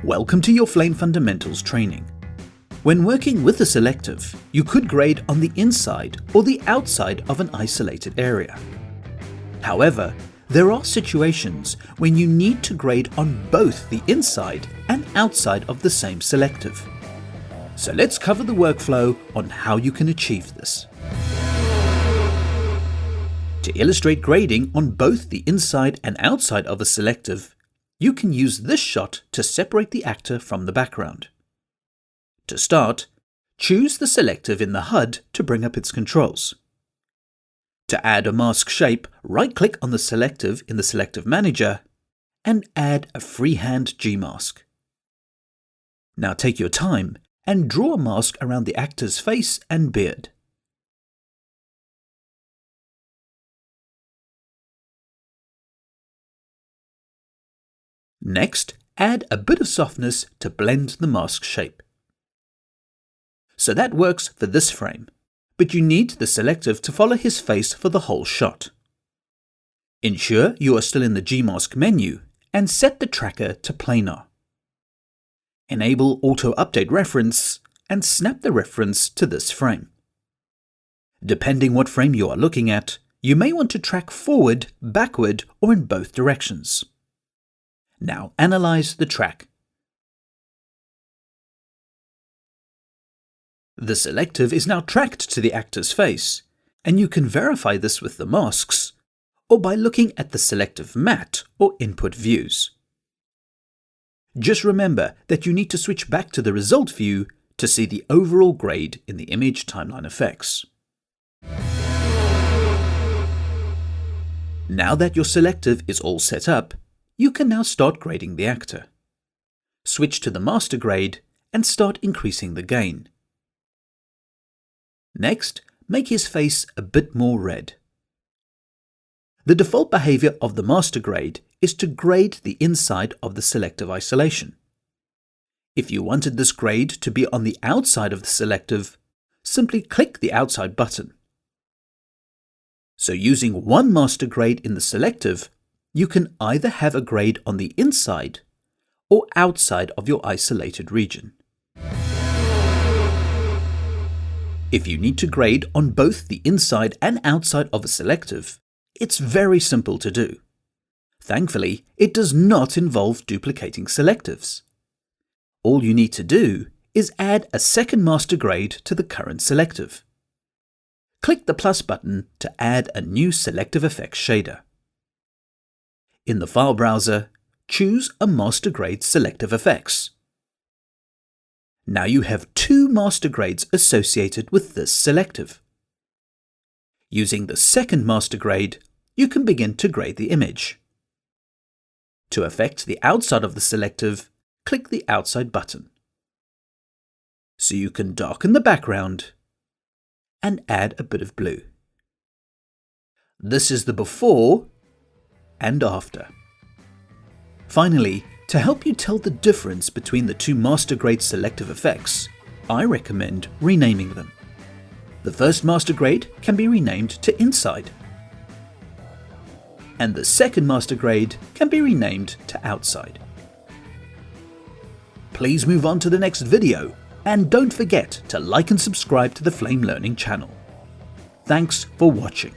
Welcome to your Flame Fundamentals training. When working with a selective, you could grade on the inside or the outside of an isolated area. However, there are situations when you need to grade on both the inside and outside of the same selective. So let's cover the workflow on how you can achieve this. To illustrate grading on both the inside and outside of a selective, you can use this shot to separate the actor from the background. To start, choose the selective in the HUD to bring up its controls. To add a mask shape, right-click on the selective in the Selective Manager and add a freehand G-mask. Now take your time and draw a mask around the actor's face and beard. Next, add a bit of softness to blend the mask shape. So that works for this frame, but you need the selective to follow his face for the whole shot. Ensure you are still in the G-mask menu and set the tracker to planar. Enable Auto Update Reference and snap the reference to this frame. Depending what frame you are looking at, you may want to track forward, backward, or in both directions. Now analyze the track. The selective is now tracked to the actor's face, and you can verify this with the masks or by looking at the selective matte or input views. Just remember that you need to switch back to the result view to see the overall grade in the image timeline effects. Now that your selective is all set up, you can now start grading the actor. Switch to the master grade and start increasing the gain. Next, make his face a bit more red. The default behavior of the master grade is to grade the inside of the selective isolation. If you wanted this grade to be on the outside of the selective, simply click the outside button. So using one master grade in the selective, you can either have a grade on the inside or outside of your isolated region. If you need to grade on both the inside and outside of a selective, it's very simple to do. Thankfully, it does not involve duplicating selectives. All you need to do is add a second master grade to the current selective. Click the plus button to add a new selective effects shader. In the file browser, choose a master grade selective effects. Now you have two master grades associated with this selective. Using the second master grade, you can begin to grade the image. To affect the outside of the selective, click the outside button. So you can darken the background and add a bit of blue. This is the before and after. Finally, to help you tell the difference between the two master grade selective effects, I recommend renaming them. The first master grade can be renamed to inside, and the second master grade can be renamed to outside. Please move on to the next video, and don't forget to like and subscribe to the Flame Learning channel. Thanks for watching.